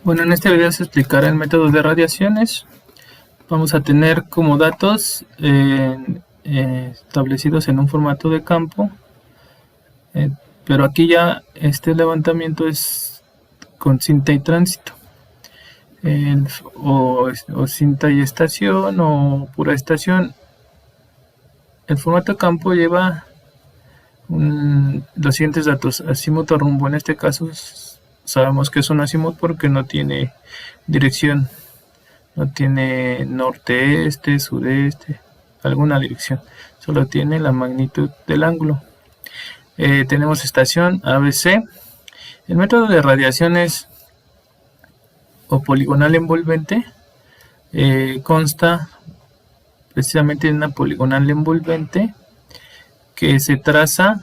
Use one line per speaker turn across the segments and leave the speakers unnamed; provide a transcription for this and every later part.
Bueno, en este video se explicará el método de radiaciones. Vamos a tener como datos establecidos en un formato de campo, pero aquí ya este levantamiento es con cinta y tránsito, o cinta y estación, o pura estación. El formato de campo lleva los siguientes datos: acímuto, rumbo. En este caso sabemos que es un acimut porque no tiene dirección, no tiene norte, este, sudeste, alguna dirección, solo tiene la magnitud del ángulo. Tenemos estación ABC. El método de radiaciones o poligonal envolvente consta precisamente de una poligonal envolvente que se traza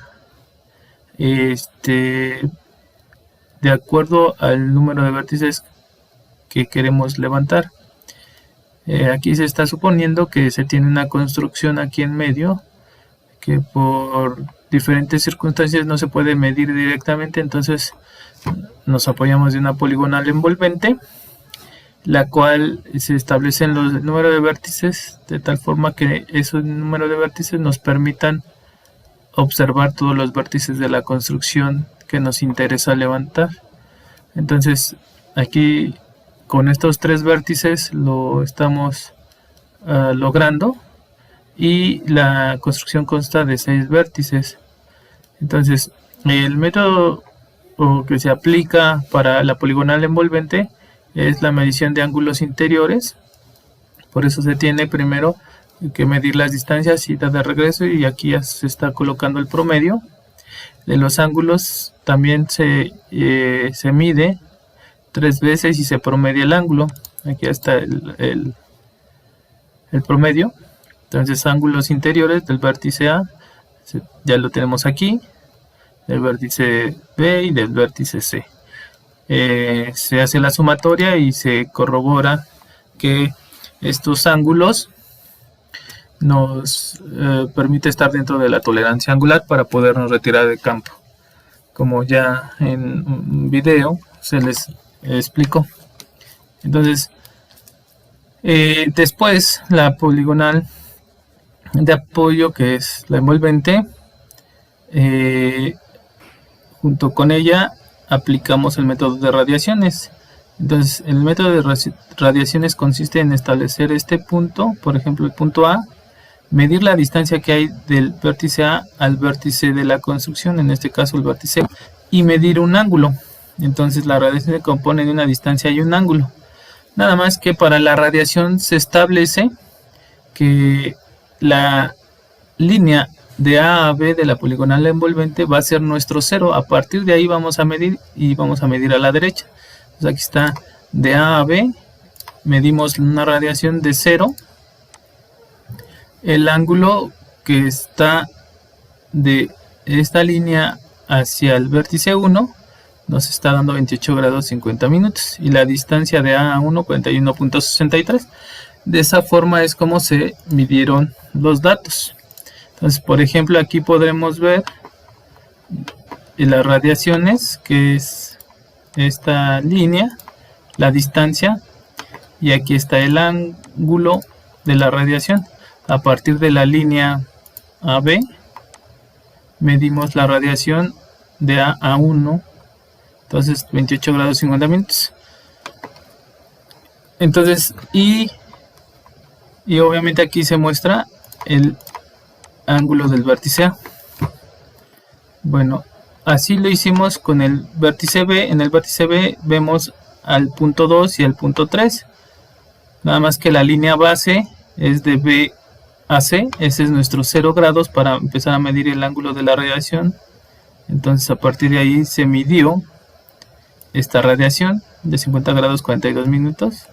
de acuerdo al número de vértices que queremos levantar. Aquí se está suponiendo que se tiene una construcción aquí en medio que por diferentes circunstancias no se puede medir directamente, entonces nos apoyamos de una poligonal envolvente, la cual se establecen los números de vértices de tal forma que esos números de vértices nos permitan observar todos los vértices de la construcción que nos interesa levantar. Entonces aquí con estos tres vértices lo estamos logrando, y la construcción consta de 6 vértices. Entonces el método que se aplica para la poligonal envolvente es la medición de ángulos interiores. Por eso se tiene primero que medir las distancias, ida de regreso, y aquí ya se está colocando el promedio de los ángulos. También se mide 3 veces y se promedia el ángulo. Aquí está el promedio. Entonces ángulos interiores del vértice A ya lo tenemos aquí, del vértice B y del vértice C. Se hace la sumatoria y se corrobora que estos ángulos nos permite estar dentro de la tolerancia angular para podernos retirar del campo, como ya en un video se les explicó. Entonces después la poligonal de apoyo, que es la envolvente, junto con ella aplicamos el método de radiaciones. Entonces el método de radiaciones consiste en establecer este punto, por ejemplo el punto A, medir la distancia que hay del vértice A al vértice de la construcción, en este caso el vértice, y medir un ángulo. Entonces la radiación se compone de una distancia y un ángulo. Nada más que para la radiación se establece que la línea de A a B de la poligonal envolvente va a ser nuestro cero. A partir de ahí vamos a medir, y vamos a medir a la derecha. Entonces aquí está, de A a B medimos una radiación de 0. El ángulo que está de esta línea hacia el vértice 1 nos está dando 28 grados 50 minutos, y la distancia de A a 1 41.63. De esa forma es como se midieron los datos. Entonces, por ejemplo, aquí podremos ver las radiaciones, que es esta línea, la distancia, y aquí está el ángulo de la radiación. A partir de la línea AB medimos la radiación de A a 1, entonces 28 grados 50 minutos. Entonces, y obviamente aquí se muestra el ángulo del vértice A. Bueno, así lo hicimos con el vértice B. En el vértice B vemos al punto 2 y al punto 3. Nada más que la línea base es de B a C. Ese es nuestro 0 grados para empezar a medir el ángulo de la radiación. Entonces a partir de ahí se midió esta radiación de 50 grados 42 minutos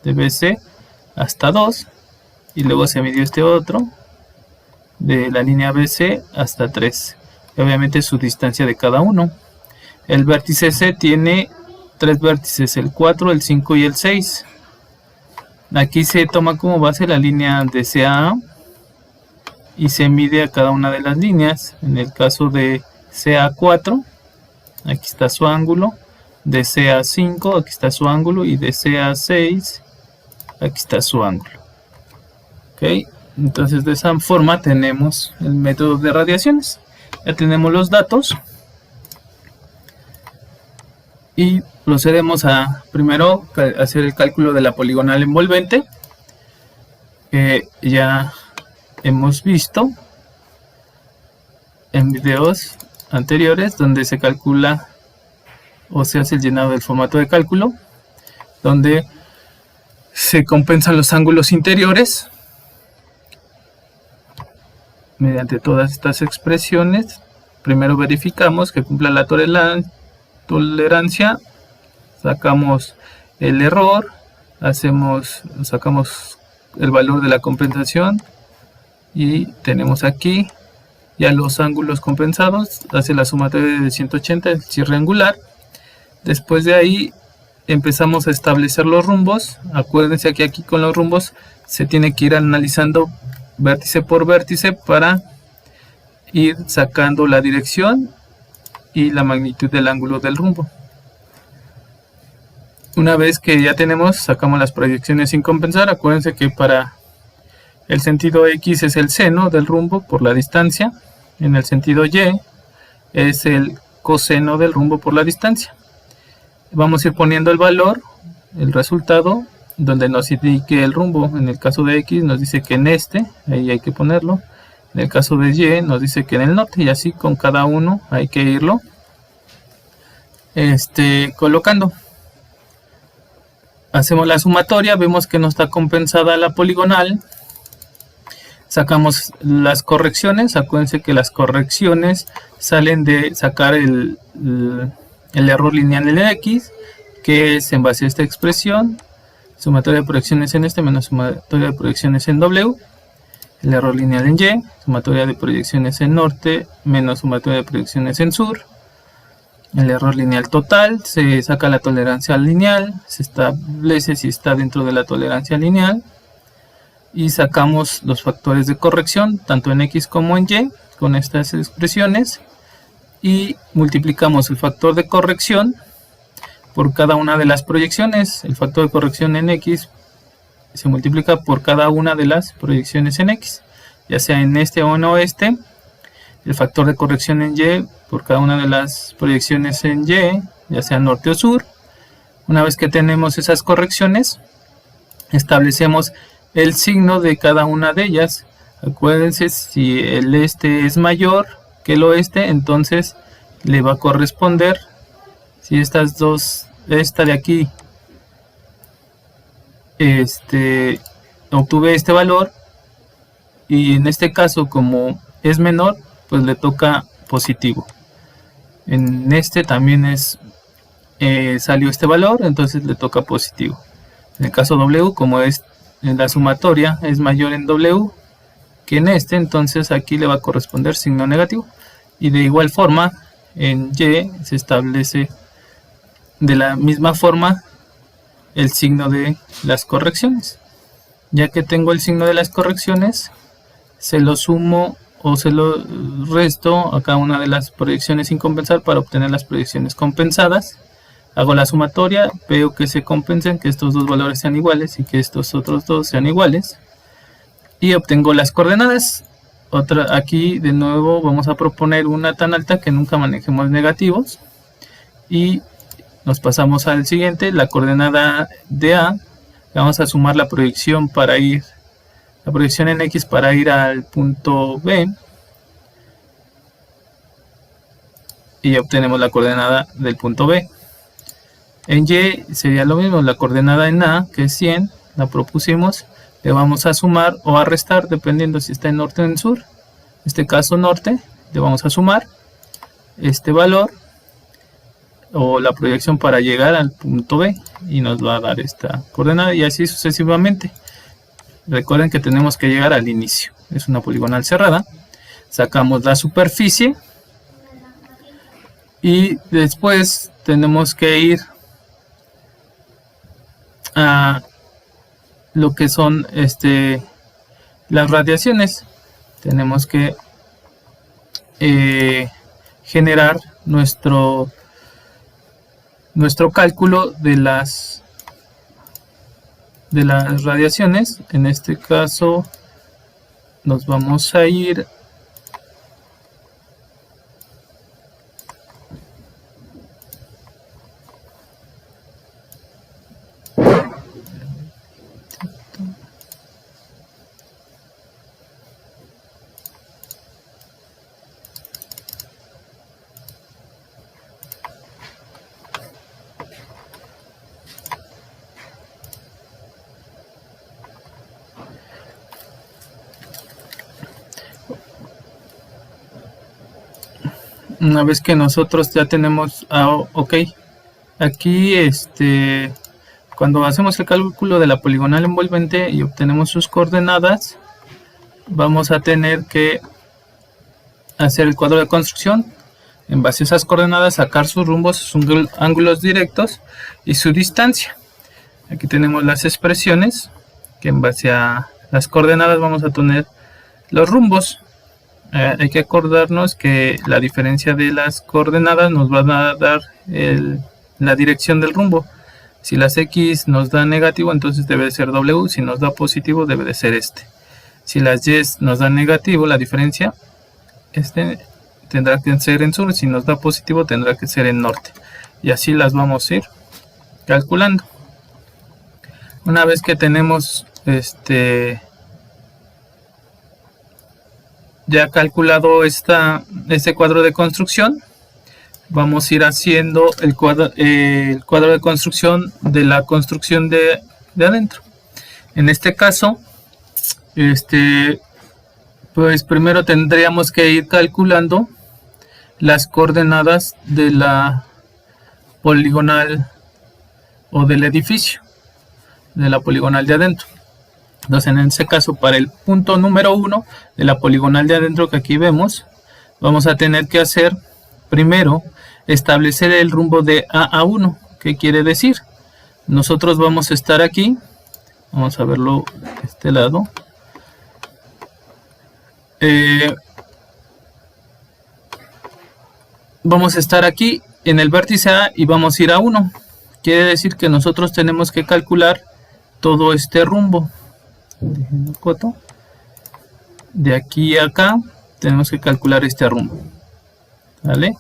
de BC hasta 2, y luego se midió este otro de la línea BC hasta 3, y obviamente su distancia de cada uno. El vértice C tiene 3 vértices, el 4, el 5 y el 6. Aquí se toma como base la línea de CA y se mide a cada una de las líneas. En el caso de CA4, aquí está su ángulo, de C a 5, aquí está su ángulo, y de C a 6, aquí está su ángulo. ¿Ok? Entonces de esa forma tenemos el método de radiaciones. Ya tenemos los datos. Y procedemos a primero hacer el cálculo de la poligonal envolvente, que ya hemos visto en videos anteriores, donde se calcula o se hace el llenado del formato de cálculo, donde se compensan los ángulos interiores mediante todas estas expresiones. Primero verificamos que cumpla la tolerancia, sacamos el error, sacamos el valor de la compensación y tenemos aquí ya los ángulos compensados, hace la sumatoria de 180, el cierre angular. Después de ahí empezamos a establecer los rumbos. Acuérdense que aquí con los rumbos se tiene que ir analizando vértice por vértice para ir sacando la dirección y la magnitud del ángulo del rumbo. Una vez que ya tenemos, sacamos las proyecciones sin compensar. Acuérdense que para el sentido X es el seno del rumbo por la distancia. En el sentido Y es el coseno del rumbo por la distancia. Vamos a ir poniendo el valor, el resultado, donde nos indique el rumbo. En el caso de X nos dice que en este, ahí hay que ponerlo. En el caso de Y nos dice que en el norte, y así con cada uno hay que irlo colocando. Hacemos la sumatoria, vemos que no está compensada la poligonal. Sacamos las correcciones. Acuérdense que las correcciones salen de sacar el error lineal en X, que es en base a esta expresión, sumatoria de proyecciones en menos sumatoria de proyecciones en W, el error lineal en Y, sumatoria de proyecciones en norte menos sumatoria de proyecciones en sur, el error lineal total, se saca la tolerancia lineal, se establece si está dentro de la tolerancia lineal, y sacamos los factores de corrección tanto en X como en Y con estas expresiones, y multiplicamos el factor de corrección por cada una de las proyecciones. El factor de corrección en X se multiplica por cada una de las proyecciones en X, ya sea en este o en oeste. El factor de corrección en Y por cada una de las proyecciones en Y, ya sea norte o sur. Una vez que tenemos esas correcciones, establecemos el signo de cada una de ellas. Acuérdense, si el este es mayor que el oeste, entonces le va a corresponder, si estas dos, esta de aquí obtuve este valor, y en este caso como es menor, pues le toca positivo. En este también salió este valor, entonces le toca positivo. En el caso W, como es en la sumatoria es mayor en W que en entonces aquí le va a corresponder signo negativo. Y de igual forma en Y se establece de la misma forma el signo de las correcciones. Ya que tengo el signo de las correcciones, se lo sumo o se lo resto a cada una de las proyecciones sin compensar para obtener las proyecciones compensadas. Hago la sumatoria, veo que se compensen, que estos dos valores sean iguales y que estos otros dos sean iguales, y obtengo las coordenadas. Aquí de nuevo vamos a proponer una tan alta que nunca manejemos negativos, y nos pasamos al siguiente. La coordenada de A, vamos a sumar la proyección en X para ir al punto B, y obtenemos la coordenada del punto B. En Y sería lo mismo, la coordenada en A, que es 100, la propusimos, le vamos a sumar o a restar dependiendo si está en norte o en sur. En este caso norte, le vamos a sumar este valor o la proyección para llegar al punto B, y nos va a dar esta coordenada, y así sucesivamente. Recuerden que tenemos que llegar al inicio, es una poligonal cerrada. Sacamos la superficie y después tenemos que ir a lo que son las radiaciones. Tenemos que generar nuestro cálculo de las radiaciones. En este caso nos vamos a ir una vez que nosotros ya tenemos ok, aquí cuando hacemos el cálculo de la poligonal envolvente y obtenemos sus coordenadas, vamos a tener que hacer el cuadro de construcción. En base a esas coordenadas, sacar sus rumbos, sus ángulos directos y su distancia. Aquí tenemos las expresiones, que en base a las coordenadas vamos a tener los rumbos. Hay que acordarnos que la diferencia de las coordenadas nos va a dar la dirección del rumbo. Si las X nos da negativo, entonces debe de ser W. Si nos da positivo, debe de ser este. Si las Y nos dan negativo, la diferencia tendrá que ser en sur. Si nos da positivo, tendrá que ser en norte. Y así las vamos a ir calculando. Una vez que tenemos ya calculado este cuadro de construcción, vamos a ir haciendo el cuadro de construcción de la construcción de adentro. En este caso, pues primero tendríamos que ir calculando las coordenadas de la poligonal o del edificio, de la poligonal de adentro. Entonces, en este caso, para el punto número 1 de la poligonal de adentro que aquí vemos, vamos a tener que hacer primero establecer el rumbo de A a 1. ¿Qué quiere decir? Nosotros vamos a estar aquí, vamos a verlo de este lado. Vamos a estar aquí en el vértice A y vamos a ir a 1. Quiere decir que nosotros tenemos que calcular todo este rumbo. De aquí a acá tenemos que calcular este rumbo. ¿Vale?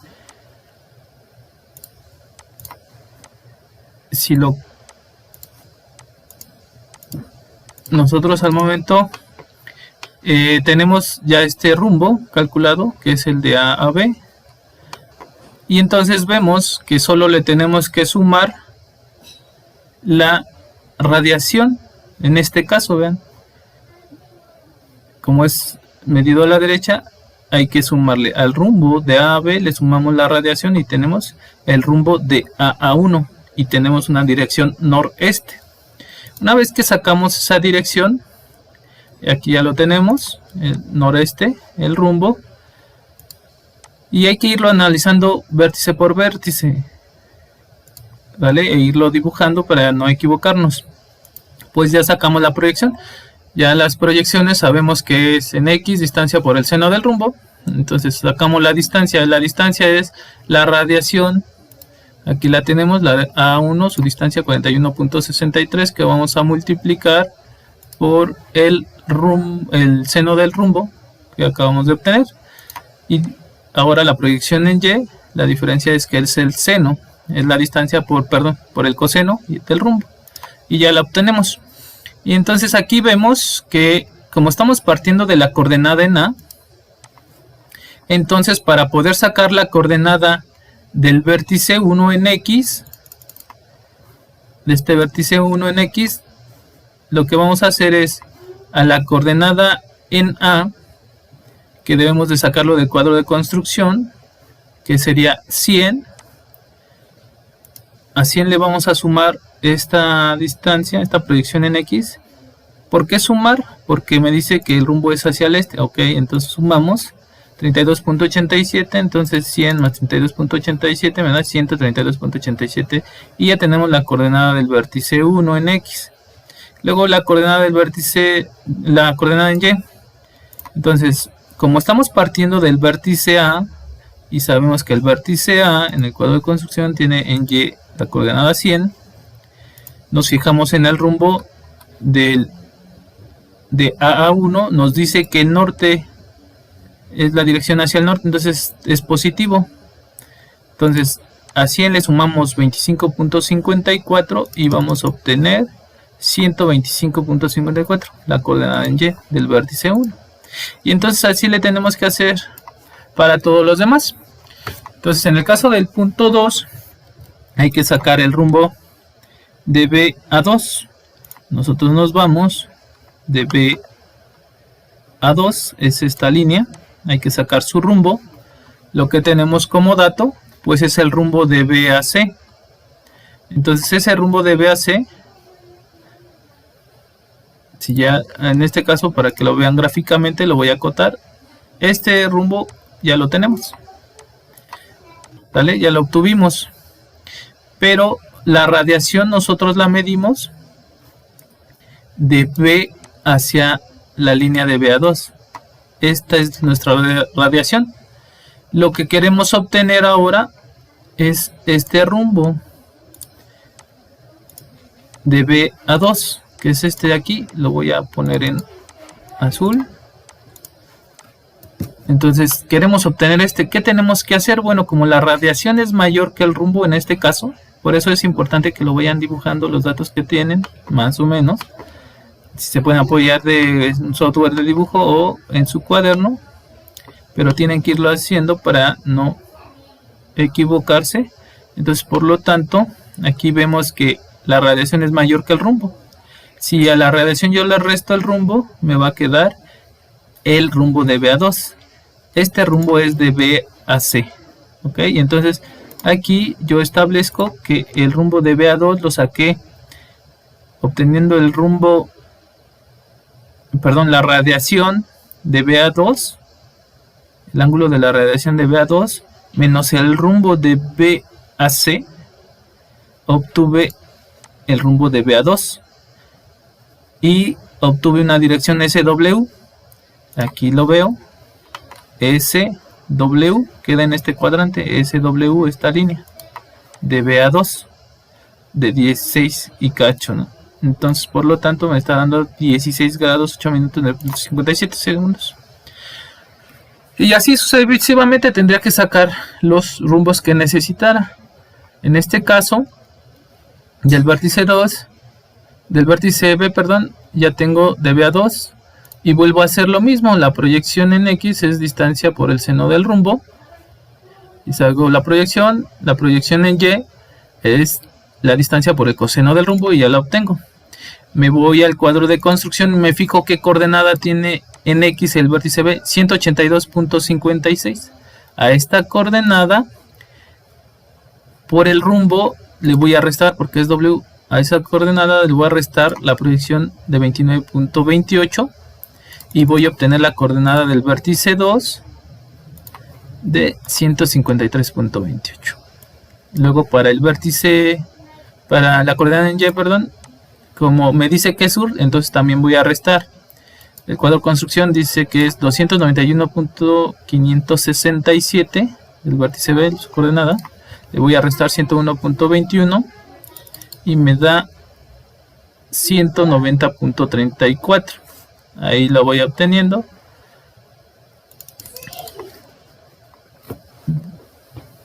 Si nosotros al momento tenemos ya este rumbo calculado, que es el de A a B, y entonces vemos que solo le tenemos que sumar la radiación. En este caso, vean, como es medido a la derecha, hay que sumarle al rumbo de A a B, le sumamos la radiación y tenemos el rumbo de A a 1 y tenemos una dirección noreste. Una vez que sacamos esa dirección, aquí ya lo tenemos, el noreste, el rumbo, y hay que irlo analizando vértice por vértice, ¿vale? E irlo dibujando para no equivocarnos. Pues ya sacamos la proyección. Ya las proyecciones sabemos que es en X, distancia por el seno del rumbo. Entonces sacamos la distancia. La distancia es la radiación. Aquí la tenemos, la A1, su distancia 41.63, que vamos a multiplicar por el seno del rumbo que acabamos de obtener. Y ahora la proyección en Y, la diferencia es que es el seno, es la distancia por el coseno del rumbo. Y ya la obtenemos. Y entonces aquí vemos que como estamos partiendo de la coordenada en A, entonces para poder sacar la coordenada del vértice 1 en X, de este vértice 1 en X, lo que vamos a hacer es a la coordenada en A, que debemos de sacarlo del cuadro de construcción, que sería 100, a 100 le vamos a sumar esta distancia, esta proyección en X. ¿Por qué sumar? Porque me dice que el rumbo es hacia el este. Ok, entonces sumamos 32.87, entonces 100 más 32.87 me da 132.87 y ya tenemos la coordenada del vértice 1 en X. Luego la coordenada del vértice, la coordenada en Y. Entonces, como estamos partiendo del vértice A y sabemos que el vértice A en el cuadro de construcción tiene en Y la coordenada 100, nos fijamos en el rumbo de AA1, nos dice que el norte es la dirección hacia el norte, entonces es positivo. Entonces a 100 le sumamos 25.54 y vamos a obtener 125.54, la coordenada en Y del vértice 1. Y entonces así le tenemos que hacer para todos los demás. Entonces en el caso del punto 2 hay que sacar el rumbo de B a 2. Nosotros nos vamos de B a 2, es esta línea, hay que sacar su rumbo. Lo que tenemos como dato pues es el rumbo de B a C. Entonces ese rumbo de B a C, si ya en este caso para que lo vean gráficamente lo voy a acotar, este rumbo ya lo tenemos, ¿vale? Ya lo obtuvimos, pero la radiación nosotros la medimos de B hacia la línea de B a 2. Esta es nuestra radiación. Lo que queremos obtener ahora es este rumbo de B a 2, que es este de aquí. Lo voy a poner en azul. Entonces queremos obtener este. ¿Qué tenemos que hacer? Bueno, como la radiación es mayor que el rumbo en este caso, por eso es importante que lo vayan dibujando los datos que tienen, más o menos. Si se pueden apoyar de un software de dibujo o en su cuaderno, pero tienen que irlo haciendo para no equivocarse. Entonces por lo tanto aquí vemos que la radiación es mayor que el rumbo. Si a la radiación yo le resto el rumbo, me va a quedar el rumbo de B a 2. Este rumbo es de B a C, ¿ok? Y entonces aquí yo establezco que el rumbo de B a 2 lo saqué obteniendo el rumbo, perdón, la radiación de B a 2, el ángulo de la radiación de B a 2 menos el rumbo de B a C, obtuve el rumbo de B a 2 y obtuve una dirección SW. Aquí lo veo, SW queda en este cuadrante, SW, esta línea de B a 2 de 16 y cacho, ¿no? Entonces por lo tanto me está dando 16 grados 8 minutos 57 segundos. Y así sucesivamente tendría que sacar los rumbos que necesitara. En este caso, del vértice 2, del vértice B, perdón, ya tengo de B a 2 y vuelvo a hacer lo mismo. La proyección en X es distancia por el seno del rumbo. Y salgo la proyección en Y es la distancia por el coseno del rumbo y ya la obtengo. Me voy al cuadro de construcción y me fijo qué coordenada tiene en X el vértice B, 182.56. A esta coordenada, por el rumbo, le voy a restar, porque es W, a esa coordenada le voy a restar la proyección de 29.28 y voy a obtener la coordenada del vértice 2 de 153.28. Luego para el vértice, para la coordenada en Y, perdón, como me dice que es sur, entonces también voy a restar. El cuadro de construcción dice que es 291.567 el vértice B, su coordenada. Le voy a restar 101.21 y me da 190.34. Ahí lo voy obteniendo.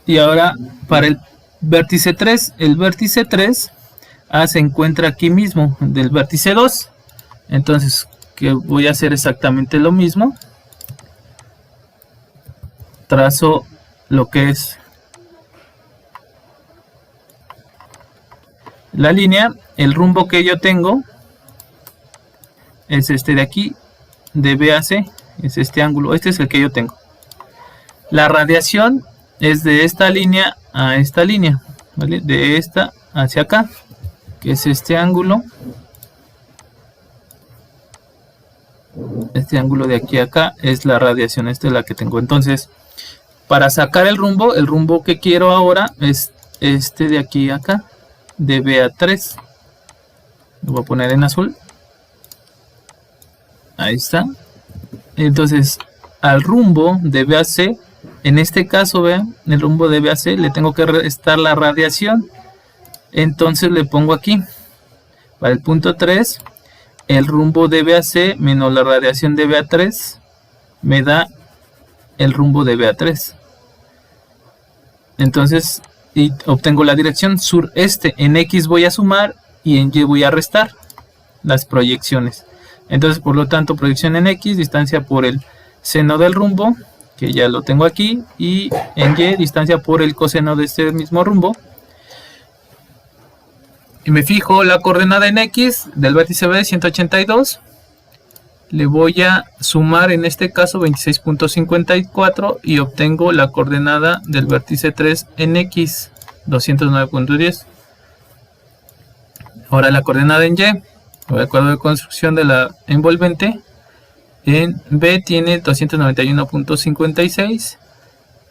Y ahora para el vértice 3, el vértice 3 se encuentra aquí mismo del vértice 2. Entonces, que voy a hacer exactamente lo mismo. Trazo lo que es la línea. El rumbo que yo tengo es este de aquí, de B a C, es este ángulo, este es el que yo tengo. La radiación es de esta línea a esta línea, ¿vale? De esta hacia acá, que es este ángulo. Este ángulo de aquí a acá es la radiación, esta es la que tengo. Entonces, para sacar el rumbo que quiero ahora es este de aquí a acá, de B a 3. Lo voy a poner en azul. Ahí está. Entonces, al rumbo de B a C, en este caso, vean, el rumbo de B a C le tengo que restar la radiación. Entonces le pongo aquí, para el punto 3, el rumbo de BAC menos la radiación de BA3 me da el rumbo de BA3. Entonces, y obtengo la dirección sureste. En X voy a sumar y en Y voy a restar las proyecciones. Entonces, por lo tanto, proyección en X, distancia por el seno del rumbo, que ya lo tengo aquí, y en Y, distancia por el coseno de este mismo rumbo. Y me fijo la coordenada en X del vértice B, 182. Le voy a sumar en este caso 26.54 y obtengo la coordenada del vértice 3 en X, 209.10. Ahora la coordenada en Y, de acuerdo de construcción de la envolvente, en B tiene 291.56.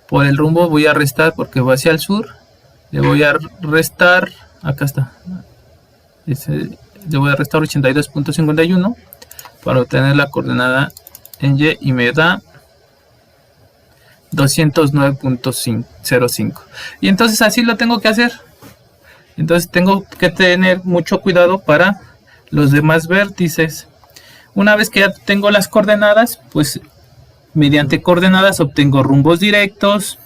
Por el rumbo voy a restar porque va hacia el sur. Le voy a restar, acá está, le voy a restar 82.51 para obtener la coordenada en Y y me da 209.05. Y entonces así lo tengo que hacer. Entonces tengo que tener mucho cuidado para los demás vértices. Una vez que ya tengo las coordenadas, pues mediante coordenadas obtengo rumbos directos,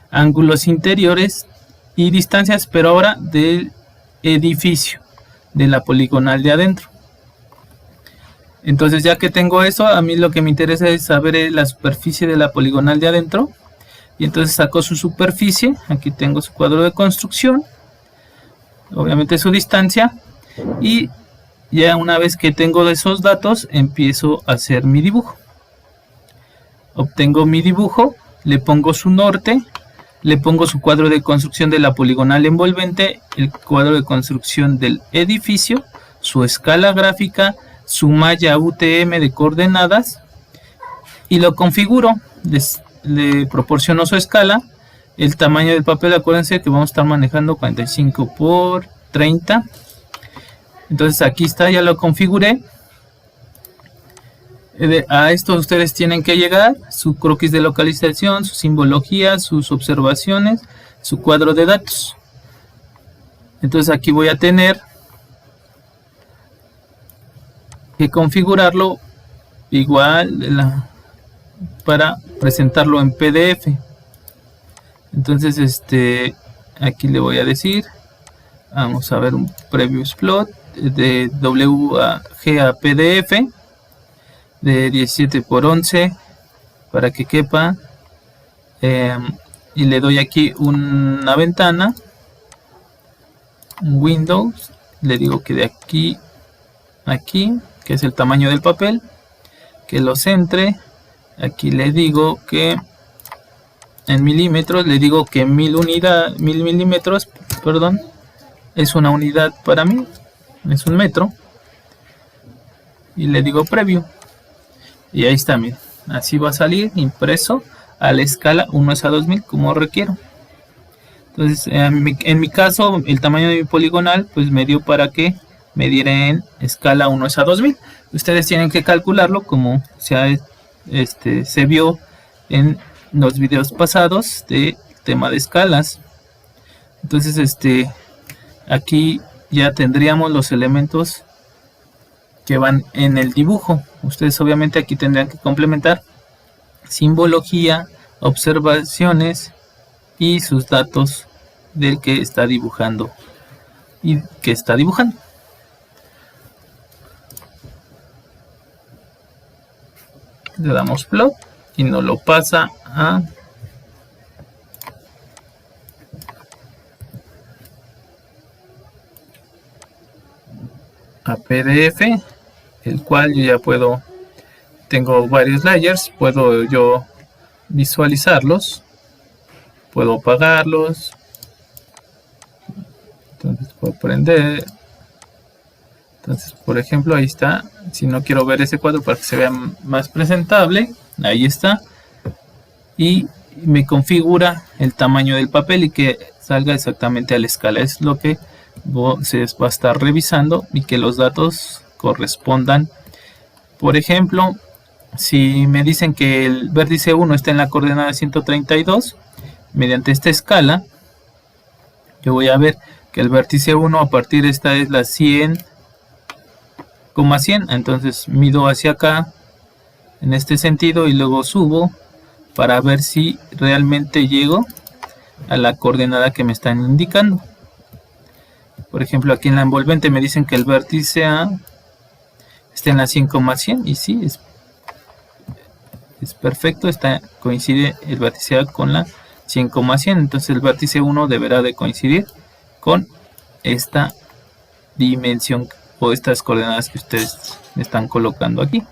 ángulos interiores y distancias, pero ahora del edificio, de la poligonal de adentro. Entonces, ya que tengo eso, a mí lo que me interesa es saber la superficie de la poligonal de adentro. Y entonces saco su superficie. Aquí tengo su cuadro de construcción, obviamente su distancia, y ya una vez que tengo esos datos empiezo a hacer mi dibujo. Obtengo mi dibujo, le pongo su norte, le pongo su cuadro de construcción de la poligonal envolvente, el cuadro de construcción del edificio, su escala gráfica, su malla UTM de coordenadas, y lo configuro. Le proporciono su escala, el tamaño del papel. Acuérdense que vamos a estar manejando 45 por 30. Entonces aquí está, ya lo configuré. A esto ustedes tienen que llegar: su croquis de localización, su simbología, sus observaciones, su cuadro de datos. Entonces aquí voy a tener que configurarlo igual para presentarlo en PDF. Entonces aquí le voy a decir, vamos a ver un previous plot de WG a PDF de 17 por 11 para que quepa, y le doy aquí una ventana, un Windows, le digo que de aquí a aquí, que es el tamaño del papel, que lo centre. Aquí le digo que en milímetros, le digo que 1000 milímetros, perdón, es una unidad para mí, es un metro, y le digo preview, y ahí está, miren, así va a salir impreso a la escala 1:2000 como requiero. Entonces en mi caso el tamaño de mi poligonal pues me dio para que me diera en escala 1:2000. Ustedes tienen que calcularlo como se vio en los videos pasados de tema de escalas. Entonces aquí ya tendríamos los elementos que van en el dibujo. Ustedes obviamente aquí tendrán que complementar simbología, observaciones y sus datos del que está dibujando y que está dibujando. Le damos plot y nos lo pasa a PDF, el cual yo ya tengo varios layers, puedo yo visualizarlos, puedo apagarlos. Entonces puedo prender. Entonces, por ejemplo, ahí está. Si no quiero ver ese cuadro para que se vea más presentable, ahí está. Y me configura el tamaño del papel y que salga exactamente a la escala. Es lo que se va a estar revisando y que los datos correspondan. Por ejemplo, si me dicen que el vértice 1 está en la coordenada 132, mediante esta escala, yo voy a ver que el vértice 1 a partir de esta es la 100,100. Entonces mido hacia acá en este sentido y luego subo para ver si realmente llego a la coordenada que me están indicando. Por ejemplo, aquí en la envolvente me dicen que el vértice A está en la 100,100 y sí, es perfecto, coincide el vértice A con la 100,100. Entonces el vértice 1 deberá de coincidir con esta dimensión o estas coordenadas que ustedes me están colocando aquí.